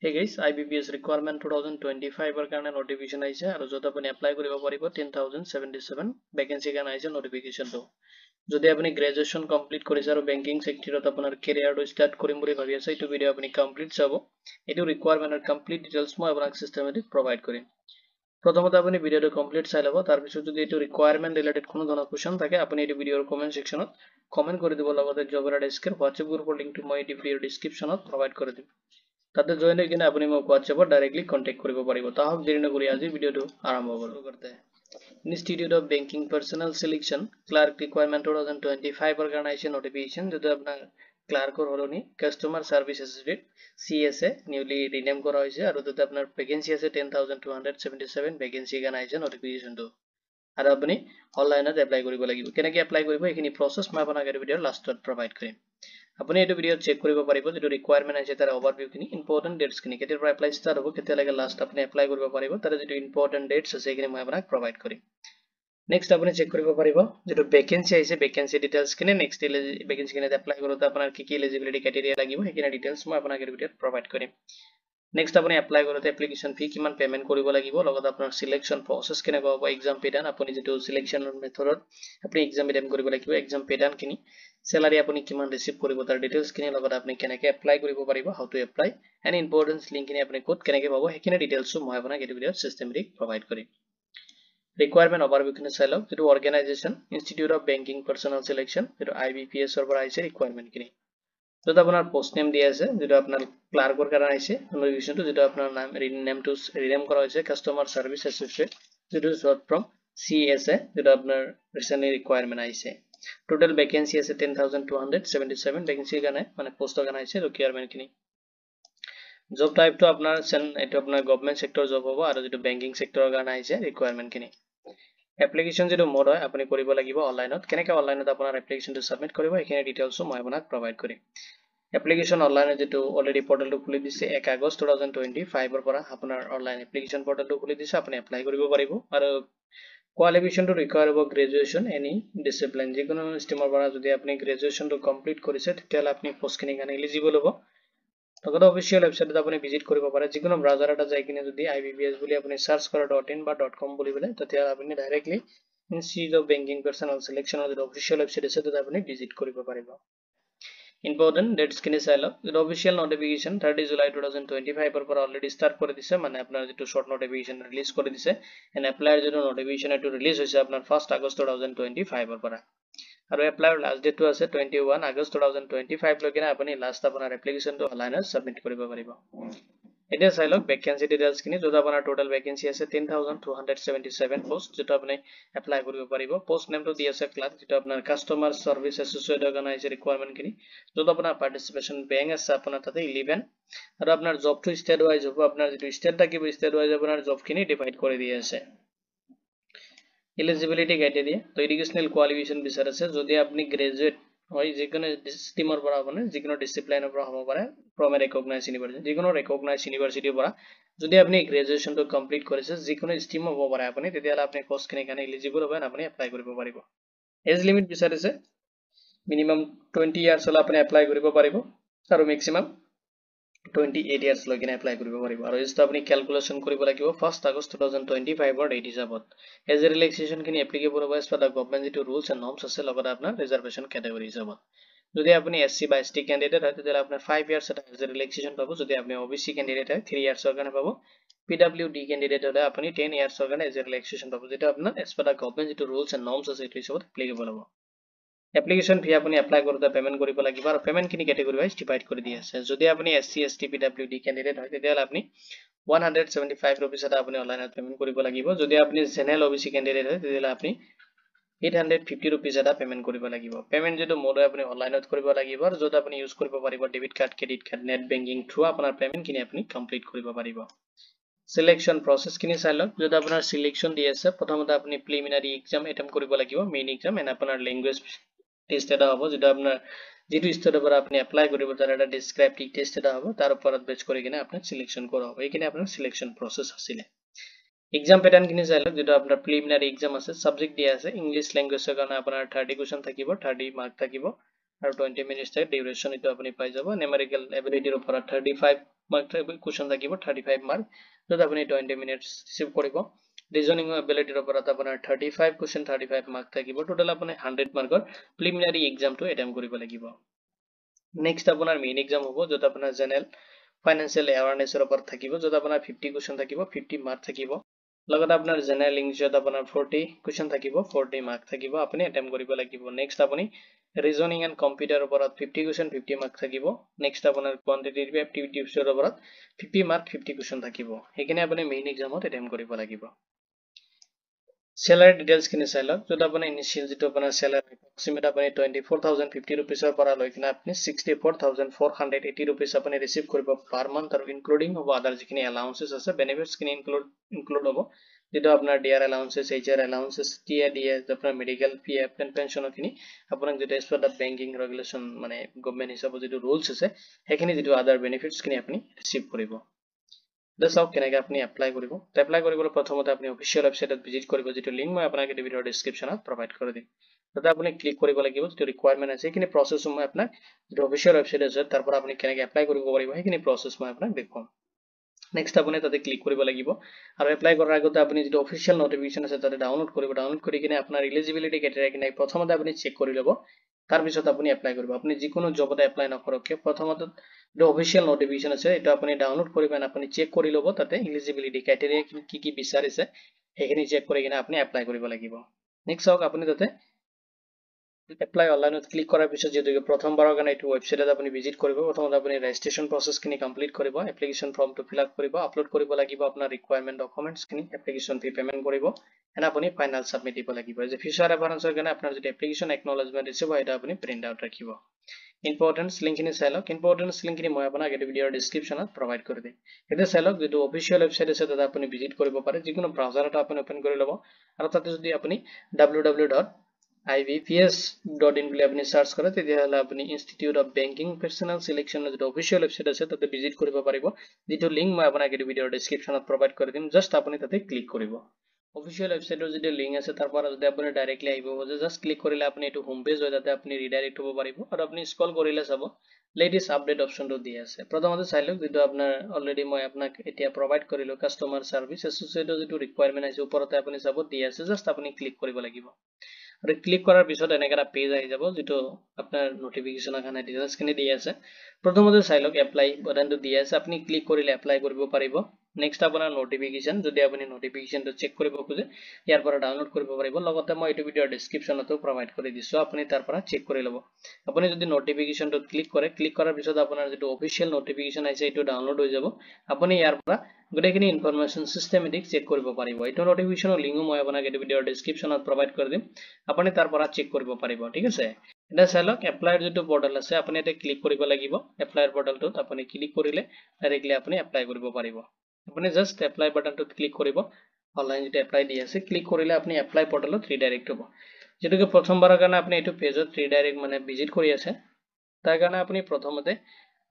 Hey guys, IBPS requirement 2025 er karone notification aise aru jot apuni apply koribo paribo 10077 vacancy kan aise notification to jodi apuni graduation complete korise aru banking sector ot apunar career to start korim boli bhabi ase etu video apuni complete chabo etu requirement er complete details moi apunak systematic provide korim প্রথমত আপনি ভিডিওটো complete চাই লব তাৰ পিছত যদি এটো ৰিকোয়াৰমেন্ট related কোনো ধৰণৰ কোৱেশ্চন থাকে আপুনি এই ভিডিওৰ কমেন্ট সেকশনত কমেন্ট কৰি দিব লগতে জবৰ ডেস্কৰ WhatsApp গ্ৰুপৰ লিংকটো মই এই ভিডিওৰ ডেসক্ৰিপচনত প্ৰভাইড কৰি দিম তাতে জয়েন হৈ কিনে আপুনি মোক WhatsAppত ডাইৰেক্টলি কন্টাক্ট কৰিব পাৰিব তাহক দেৰি নকৰি আজি ভিডিওটো আৰম্ভ কৰোঁ institute of banking personnel selection clerk requirement 2025 এৰ কাৰণে আইছে নোটিফিকেশন যদি আপনাৰ ক্লাৰ্কৰ হলনি customer service associate CSA newly rename করা হয়েছে আর যদি আপনার ভ্যাকেন্সি আছে 10277 ভ্যাকেন্সি গান আইছে নোটিফিকেশনটো আর আপনি অনলাইনত এপ্লাই কৰিব লাগিব কেনেকৈ এপ্লাই কৰিব এইখিনি প্ৰসেস মই আপোনাক এই ভিডিওৰ লাষ্টত প্ৰভাইড কৰিম আপুনি এই ভিডিওত চেক কৰিব পাৰিব যেটো ৰিকোয়াৰমেন্ট আছে তাৰ ওভাৰভিউ খিনি ইম্পৰ্টেন্ট ডেটস খিনি কেতিয়াৰ পৰা এপ্লাই ষ্টাৰ্ট হ'ব কেতিয়ালৈকে লাষ্ট আপুনি এপ্লাই কৰিব পাৰিব তাৰ যেটো ইম্পৰ্টেন্ট ডেটস আছে এইখিনি মই আপোনাক প্ৰভাইড কৰিম নেক্সট আপুনি চেক কৰিব পাৰিব যেটো ভ্যাকেন্সি আছে ভ্যাকেন্সি ডিটেইলস খিনি নেক্সট ভ্যাকেন্সি খিনি এপ্লাই কৰোতে আপোনাৰ কি কি এলিজিবিলিটি ক্ৰাইটেৰিয়া লাগিব সেইখিনি ডিটেইলস মই আপোনাক এই ভিডিওত প্ৰভাইড কৰিম নেক্সট আপুনি এপ্লাই কৰোতে এপ্লিকেশন ফি কিমান পেমেন্ট কৰিব লাগিব লগত আপোনাৰ সিলেকশন প্ৰসেস কেনেকৈ হ'ব এক্সাম পেটাৰ্ন আপুনি যেটো সিলেকশনৰ মেথডত আপুনি এক্সাম পেটাৰ্ন কৰিব লাগিব এক্সাম পেটাৰ্ন খিনি salary আপুনি কিমান ৰিসিভ কৰিব তাৰ ডিটেইলস খিনি লগত আপুনি কেনেকৈ এপ্লাই কৰিব পাৰিব how to apply and importance link খিনি আপুনি কোড কেনেকৈ পাব সেইখিনি ডিটেইলস মই আপোনাক এই ভিডিওত সিস্টেমেটিক প্ৰভাইড কৰিম requirement overview খিনি চাই লওক যেটো organisation institute of banking personnel selection যেটো IBPS ৰ পৰা আহিছে ৰিকোয়াৰমেন্ট খিনি যেটো আপোনাৰ পোষ্ট নেম দিয়া আছে যেটো আপোনাৰ ক্লাৰ্কৰ কাৰণে আহিছে নোটিফিকেশনটো যেটো আপোনাৰ নাম নেমটো ৰিনেম কৰা হৈছে কাস্টমাৰ সাৰ্ভিস অ্যাসোসিয়েট যেটো শৰ্ট ফ্ৰম CSA যেটো আপোনাৰ ৰিসেন্টলি ৰিকোয়াৰমেন্ট আহিছে টোটাল ভ্যাকেন্সি আছে 10277 ভ্যাকেন্সি কাৰণে মানে পোষ্টৰ কাৰণে আহিছে ৰিকোয়াৰমেন্ট খিনি জব টাইপটো আপোনাৰ এটো আপোনাৰ গভৰ্নমেন্ট সেক্টৰ জব হ'ব আৰু যেটো বেংকিং সেক্টৰৰ কাৰণে আহিছে ৰিকোয়াৰমেন্ট খিনি এপ্লিকেশন যেটো মোড হয় আপুনি কৰিব লাগিব অনলাইনত কেনেকৈ অনলাইনত আপোনাৰ এপ্লিকেশনটো সাবমিট কৰিব এইখিনি ডিটেইলসও মই আপোনাক প্ৰভাইড কৰিম এপ্লিকেশন অনলাইনত যেটো অলৰেডি পৰ্টেলটো খুলি দিছে 1 আগষ্ট 2025 ৰ পৰা আপোনাৰ অনলাইন এপ্লিকেশন পৰ্টেলটো খুলি দিছে আপুনি এপ্লাই কৰিব পাৰিব আৰু কোৱালিফিকেশনটো ৰিকোয়াৰ হ'ব গ্ৰেজুৱেচন এনি ডিসিপ্লিন যিকোনো ষ্ট্ৰীমৰ পৰা যদি আপুনি গ্ৰেজুৱেচনটো কমপ্লিট কৰিছে তেতিয়ালে আপুনি পোষ্টখিনি কাৰণে এলিজিবল হ'ব লগতে অফিচিয়েল ওয়েবসাইটত আপুনি ভিজিট কৰিব পাৰে যিকোনো ব্ৰাউজাৰ এটা যাই কিনে যদি IBPS বুলি আপুনি সাৰ্চ কৰে .in বা .com বুলি বলে তেতিয়া আপুনি directly institute of banking personnel সিলেকশনৰ যে অফিচিয়েল ওয়েবসাইট আছে তাতে আপুনি ভিজিট কৰিব পাৰিব ইম্পৰ্টেন্ট ডেটস খিনি চাই লওক যেটো অফিচিয়েল নোটিফিকেশন 30 জুলাই 2025 ৰ পৰা অলৰেডি স্টাৰ্ট কৰি দিছে মানে আপোনাৰ যেটো শৰ্ট নোটিফিকেশন ৰিলিজ কৰি দিছে এন্ড এপ্লাইৰ যেটো নোটিফিকেশন এটো ৰিলিজ হৈছে আপোনাৰ 1 আগষ্ট 2025 ৰ পৰা আৰু এপ্লাইৰ লাষ্ট ডেটটো আছে 21 আগষ্ট 2025 লৈকে আপুনি লাষ্ট আপোনাৰ এপ্লিকেশনটো অনলাইনত সাবমিট কৰিব পাৰিব এটা চাই লওক ভ্যাকেন্সি ডিটেইলস খিনি যত আপোনাৰ টোটাল ভ্যাকেন্সি আছে 10277 পোষ্ট যেটো আপুনি এপ্লাই কৰিব পাৰিব পোষ্ট নেমটো দি আছে ক্লাৰ্ক যেটো আপোনাৰ কাস্টমাৰ সাৰ্ভিস অ্যাসোসিয়েট অৰ্গানাইজেৰ ৰিকোয়াৰমেন্ট খিনি যত আপোনাৰ পাৰ্টিসিপেশন বেংক আছে আপোনাৰ তাতে 11 আৰু আপোনাৰ জবটো ষ্টেট ওয়াইজ হ'ব আপোনাৰ যেটো ষ্টেট থাকিব ষ্টেট ওয়াইজ আপোনাৰ জব খিনি ডিভাইড কৰি দি আছে এলিজিবিলিটি ক্ৰাইটেৰিয়া তো এডুকেশনাল কোৱালিফিকেশন বিচাৰ আছে যদি আপুনি গ্ৰেজুৱেট হয় যিকোনো ষ্ট্ৰীমৰ পৰা আপুনি যিকোনো ডিসিপ্লিনৰ পৰা হ'ব পাৰে ফ্ৰম এ ৰিকগনাইজড ইউনিভাৰ্সিটি যিকোনো ৰিকগনাইজড ইউনিভাৰ্সিটিৰ পৰা যদি আপুনি গ্ৰেজুৱেচনটো কমপ্লিট কৰিছে যিকোনো ষ্ট্ৰীম হ'ব পাৰে আপুনি তেতিয়ালে আপুনি পোষ্টখিনি কাৰণে এলিজিবল হ'ব আপুনি এপ্লাই কৰিব পাৰিব এজ লিমিট বিচাৰিছে মিনিমাম 20 ইয়াৰ্স হলে আপুনি এপ্লাই কৰিব পাৰিব আৰু ম্যাক্সিমাম 28 ইয়াৰ্স লৈকে এপ্লাই কৰিব পাৰিব আৰু এজটো আপুনি ক্যালকুলেশন কৰিব লাগিব 1 আগষ্ট 2025 ৰ ডেট হিচাপত এজ ৰিলেক্সেশন খিনি এপ্লিকেবল হ'ব এজ পাৰ দা গভৰ্নমেন্ট যেটো ৰুলস এন্ড নৰ্মস আছে লগতে আপোনাৰ ৰিজাৰ্ভেশন ক্যাটাগৰী হিচাপত যদি আপুনি SC বা ST ক্যান্ডিডেট হয় তেতিয়ালে আপোনাৰ 5 ইয়াৰ্স এটা এজ ৰিলেক্সেশন পাব যদি আপুনি OBC ক্যান্ডিডেট হয় 3 ইয়াৰ্সৰ কাৰণে পাব PWD ক্যান্ডিডেট হলে আপুনি 10 ইয়াৰ্সৰ কাৰণে এজ ৰিলেক্সেশন পাব যেটা আপোনাৰ এজ পাৰ দা গভৰ্নমেন্ট যেটো ৰুলস এন্ড নর্মস আছে এটো হিচাপত এপ্লিকেবল হ'ব এপ্লিকেশন ফি আপুনি এপ্লাই কৰোতে পেমেন্ট কৰিব লাগিব আৰু পেমেন্ট খিনি ক্যাটাগৰী ওয়াইজ ডিভাইড কৰি দি আছে যদি আপুনি SC ST PWD ক্যান্ডিডেট হয় তেতিয়ালে আপুনি 175 rupees এটা আপুনি অনলাইনত পেমেন্ট কৰিব লাগিব যদি আপুনি জেনাৰেল OBC ক্যান্ডিডেট হয় তেতিয়ালে আপুনি 850 rupees এটা পেমেন্ট কৰিব লাগিব পেমেন্ট যেটো মোড আপুনি অনলাইনত কৰিব লাগিব আৰু যত আপুনি ইউজ কৰিব পাৰিব debit card credit card net banking through আপোনাৰ পেমেন্ট খিনি আপুনি কমপ্লিট কৰিব পাৰিব সিলেকশন প্ৰসেস খিনি চাই লওক যদি আপোনাৰ সিলেকশন দি আছে প্ৰথমতে আপুনি প্ৰিলিমিনাৰী এক্সাম এটেম্প কৰিব লাগিব মেইন এক্সাম এন্ড আপোনাৰ ল্যাঙ্গুৱেজ টেষ্ট এটা হ'ব যেটা আপোনাৰ যেটো ষ্টেটৰ পৰা আপুনি এপ্লাই কৰিব তাৰ এটা ডেসক্ৰিপটিভ টেষ্ট এটা হ'ব তাৰ ওপৰত বেচ কৰি কিনে আপুনি সিলেকশন কৰা হ'ব এইখিনি আপোনাৰ সিলেকশন প্ৰসেস আছিল এক্সাম প্যাটাৰ্ন খিনি চাই লওক যেটা আপোনাৰ প্ৰিলিমিনাৰী এক্সাম আছে সাবজেক্ট দিয়া আছে ইংলিশ ল্যাঙ্গুৱেজৰ কাৰণে আপোনাৰ 30 কোৱেশ্চন থাকিব 30 মাৰ্ক থাকিব আৰু 20 মিনিটছ থাকে ডিউৰেশ্যন এটো আপুনি পাই যাব নিউমেৰিকেল এবিলিটিৰ ওপৰত 35 মাৰ্ক কোৱেশ্চন থাকিব 35 মাৰ্ক যত আপুনি 20 মিনিটছ ৰিচিভ কৰিব ৰিজনিং এবিলিটিৰ ওপৰত আপোনাৰ 35 কোৱেশ্চন 35 মাৰ্ক থাকিব টোটাল আপুনি 100 মাৰ্কৰ প্ৰিলিমিনাৰী এক্সামটো এটেম্প কৰিব লাগিব নেক্সট আপোনাৰ মেইন এক্সাম হ'ব যত আপোনাৰ জেনাৰেল ফাইনান্সিয়েল এৱাৰনেছৰ ওপৰত থাকিব যত আপোনাৰ 50 কোৱেশ্চন থাকিব 50 মাৰ্ক থাকিব লগতে আপোনাৰ জেনাৰেল ইংলিশত আপোনাৰ 40 কোৱেশ্চন থাকিব 40 মাৰ্ক থাকিব আপুনি এটেম্প কৰিব লাগিব নেক্সট আপুনি ৰিজনিং এণ্ড কম্পিউটাৰ ওপৰত 50 কোৱেশ্চন 50 মাৰ্ক থাকিব নেক্সট আপোনাৰ কোৱান্টিটেটিভ এপ্টিটিউডছৰ ওপৰত 50 মাৰ্ক 50 কোৱেশ্চন থাকিব হেকিনে আপুনি মেইন এক্সামত এটেম্প কৰিব লাগিব salary details kini sai lok jota apni initial jitu apna salary approximate apni 24050 rupees or para loi kina apni 64480 rupees apni receive koribo per month or including hobo other jikini allowances ase benefits kini include hobo jitu apnar dr allowances hr allowances tds apnar medical pf and pension kini apnak jitu as per the banking regulation mane government hisabo jitu rules ase hekini jitu other benefits kini apni receive koribo This how can I apply koribo to apply koribole prothomote apni official website visit koribo jitu link moi apanake video description ot provide kore dim tata apni click koribo lagibo jitu requirement ase ekini process moi apnak jitu official website ase tarpor apni kenake apply koribo paribo ekini process moi apnak dekhom next apni tate click koribo lagibo aru apply korar agote apni jitu official notification ase tate download kori kine apnar eligibility criteria kine prothomote apni check kori lobo tar bisot apni apply koribo apni jikono job ote apply nakorok prothomote the official notification ase eto apni download koriben apni check kori lobo tate eligibility criteria ki bisarise hekhini check kori kine apni apply koribo lagibo next hok apni tate apply online ot click korar bisot jetu prothom barar kane etu website apni visit koribo prothomote apni registration process kini complete koribo application form to fill up koribo upload koribo lagibo apnar requirement documents kini application fee payment koribo and apni final submit dibo lagibo je future reference kane apnar jetu application acknowledgement recibo eta apni print out rakhibo importance link kini sai lok importance link kini moi apanak etu video description ot provide kori dim eta sai lok jetu official website ase tata apni visit koribo pare jikono browser eta apni open kori lobo aru tate jodi apni www.ivps.in boli apni search kore tetia hala apni Institute of Banking Personnel Selection jetu official website ase tate visit koribo paribo jetu link moi apanak etu video description ot provide kori dim just apni tate click koribo official website or jetu link ase tar pora jodi apni directly aibo just click korile apni etu home page hoy tate apni redirect hobo paribo aru apni scroll korile sabo latest update option to di ase prothomote sai lok jetu apnar already moi apnak etia provide korilo customer service associated jetu requirement ase uporote apni sabo di ase just apni click koribo lagibo aru click korar bisot enekara page ahi jabo jetu apnar notification khane details kini di ase prothomote sai lok apply button to di ase apni click korile apply koribo paribo next apnar notification jodi apni notification to check koribo khuje yar pora download koribo paribo logote moi etu video description to provide kori disu apni tar pora check kori lobo apni jodi notification to click korar bisot apnar jetu official notification aise etu download hoi jabo apni yar pora gotekini information systematic check koribo paribo etu notification link moi apanak etu video description ot provide kori dim apni tar pora check koribo paribo thik ase eta salok apply jetu portal ase apni eta click koribo lagibo apply portal to apni click korile directly apni apply koribo paribo apni just apply button to click koribo online jetu apply di ase click korile apni apply portal ot redirect hobo jetu ke prothom barar karone apni etu page ot redirect mane visit kori ase tar karone apni prothomote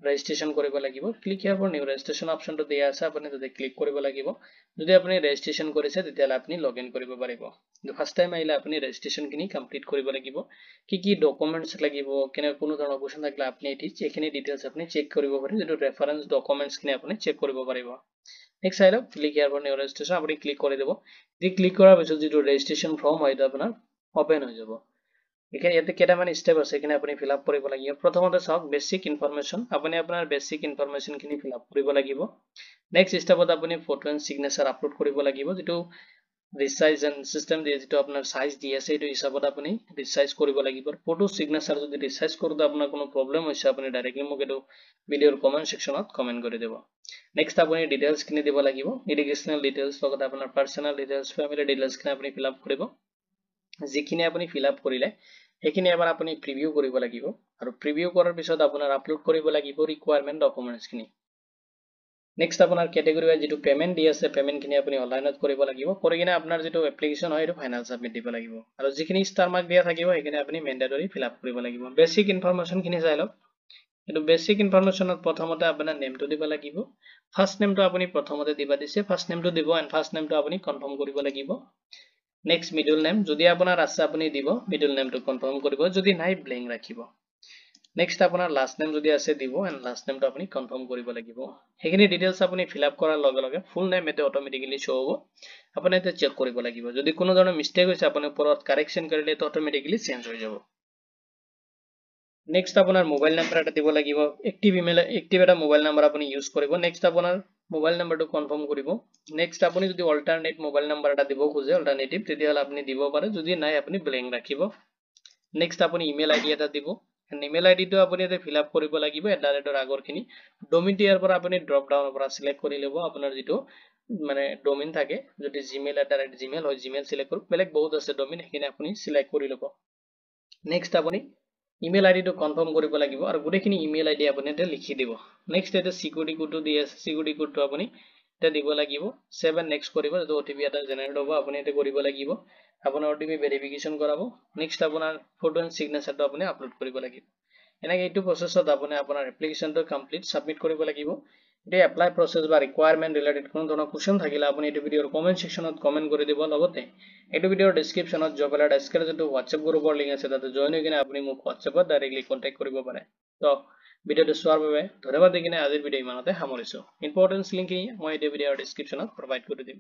registration koribo lagibo click here for new registration option to dia ase apni tate click koribo lagibo jodi apni registration korise tetiala apni login koribo paribo first time aile apni registration kini complete koribo lagibo ki documents lagibo kene kono dhoroner question thakle apni eti ekhini details apni check koribo pare jetu reference documents kini apni check koribo paribo next side click here for new registration apni click kori debo di click korar bisot jetu registration form hoyto apnar open hoy jabo এখানে ইয়াতে কেটামান step আছে এখানে আপুনি fill up কৰিব লাগিব প্ৰথমতে চাওক বেসিক ইনফৰমেশন আপুনি আপোনাৰ বেসিক ইনফৰমেশন খিনি ফিল আপ কৰিব লাগিব নেক্সট স্টেপত আপুনি ফটো এন্ড সিগনেচাৰ আপলোড কৰিব লাগিব যেটো ৰিসাইজ এন্ড সিস্টেম দিয়ে যেটো আপোনাৰ সাইজ দি আছে এইটো হিচাপত আপুনি ৰিসাইজ কৰিব লাগিব ফটো সিগনেচাৰ যদি ৰিসাইজ কৰোতে আপোনাৰ কোনো প্ৰবলেম হৈছে আপুনি ডাইৰেক্টলি মোক এটো ভিডিওৰ কমেন্ট সেকশনত কমেন্ট কৰি দেব নেক্সট আপুনি ডিটেইলছ খিনি দিব লাগিব এডুকেশনাল ডিটেইলছ লগত আপোনাৰ পাৰ্সোনাল ডিটেইলছ ফ্যামিলি ডিটেইলছ খিনি আপুনি ফিল আপ কৰিব যিখিনি আপুনি ফিল আপ কৰিলে এখিনি এবাৰ আপুনি প্ৰিভিউ কৰিব লাগিব আৰু প্ৰিভিউ কৰাৰ পিছত আপোনাৰ আপলোড কৰিব লাগিব ৰিকুৱাৰমেন্ট ডকুমেন্টছ খিনি নেক্সট আপোনাৰ ক্যাটেগৰি ওয়াইজ যেটো পেমেন্ট দি আছে পেমেন্ট খিনি আপুনি অনলাইনত কৰিব লাগিব কৰি কিনে আপোনাৰ যেটো এপ্লিকেশন হয় এটো ফাইনাল সাবমিট দিব লাগিব আৰু যিখিনি ষ্টাৰ মাৰ্ক দিয়া থাকিব এখিনি আপুনি মেন্ডেটৰি ফিল আপ কৰিব লাগিব বেসিক ইনফৰমেশন খিনি চাই লওক এটো বেসিক ইনফৰমেশনত প্ৰথমতে আপোনাৰ নেমটো দিব লাগিব ফাৰ্স্ট নেমটো আপুনি প্ৰথমতে দিবা দিছে ফাৰ্স্ট নেমটো দিব এন্ড ফাৰ্স্ট নেমটো আপুনি কনফাৰ্ম কৰিব লাগিব Next middle name jodi apunar ase apuni dibo middle name to confirm koribo jodi nai blank rakhibo next আপোনাৰ লাষ্ট নেম যদি আছে দিব এন্ড লাষ্ট নেমটো আপুনি কনফাৰ্ম কৰিব লাগিব হেখিনি ডিটেইলছ আপুনি ফিল আপ কৰাৰ লগে লগে ফুল নেম এতে অটোমেটিক্যালি শো হ'ব আপুনি এতে চেক কৰিব লাগিব যদি কোনো ধৰণৰ মিস্টেক হৈছে আপুনি ওপৰত কাৰেকচন কৰিলে তো অটোমেটিক্যালি চেঞ্জ হৈ যাব নেক্সট আপোনাৰ মোবাইল নাম্বাৰ এটা দিব লাগিব এক্টিভ এটা মোবাইল নাম্বাৰ আপুনি ইউজ কৰিব নেক্সট আপোনাৰ মোবাইল নাম্বাৰটো কনফাৰ্ম কৰিব নেক্সট আপুনি যদি অল্টাৰনেট মোবাইল নাম্বাৰ এটা দিব খুজে অল্টাৰনেটিভ তেতিয়াহলে আপুনি দিব পাৰে যদি নাই আপুনি ব্ল্যাঙ্ক ৰাখিব নেক্সট আপুনি ইমেইল আইডি এটা দিব ইমেইল আইডিটো আপুনি এতে ফিল আপ কৰিব লাগিব এডাৰেটৰ আগৰখিনি ডোমেইনটো ইয়াৰ পৰা আপুনি ড্ৰপ ডাউনৰ পৰা সিলেক্ট কৰি ল'ব আপোনাৰ যেটো মানে ডোমেইন থাকে যদি gmail হয় gmail সিলেক্ট কৰক বেলেগ বহুত আছে ডোমেইন হেখিনি আপুনি সিলেক্ট কৰি ল'ব নেক্সট আপুনি ইমেইল আইডিটো কনফাৰ্ম কৰিব লাগিব আৰু গোটেইখিনি ইমেইল আইডি আপুনি এতে লিখি দিব নেক্সট এতে সিকিউৰিটি কোডটো দি আছে সিকিউৰিটি কোডটো আপুনি এতে দিব লাগিব 7 নেক্সট কৰিব যেটো ওটিপি এটা জেনাৰেট হ'ব আপুনি এতে কৰিব লাগিব আপোনাৰ ওটিপি ভেৰিফিকেশন কৰাব নেক্সট আপোনাৰ ফটো এণ্ড সিগনেচাৰটো আপুনি আপলোড কৰিব লাগিব এনেকৈ এইটো প্ৰসেছত আপুনি আপোনাৰ এপ্লিকেশনটো কমপ্লিট সাবমিট কৰিব লাগিব এতে এপ্লাই প্ৰসেস বা ৰিকোয়াৰমেন্ট ৰিলেটেড কোনো ধৰণৰ কোৱেশ্চন থাকিলে আপুনি এইটো ভিডিওৰ কমেন্ট সেকশনত কমেন্ট কৰি দিব লগতে এইটো ভিডিওৰ ডেসক্ৰিপশনত জব এলাৰ্ট এসকেৰ যেটো WhatsApp গ্ৰুপৰ লিংক আছে তাতে জয়েন হৈ কিনে আপুনি মোক WhatsAppত ডাইৰেক্টলি কন্টাক্ট কৰিব পাৰে তো ভিডিওটো চোৱাৰ বাবে ধন্যবাদ দি কিনে আজিৰ ভিডিও ইমানতে সামৰিছো ইম্পৰ্টেন্স লিংকখিনি মই এই ভিডিওৰ ডেসক্ৰিপশনত প্ৰভাইড কৰি দিম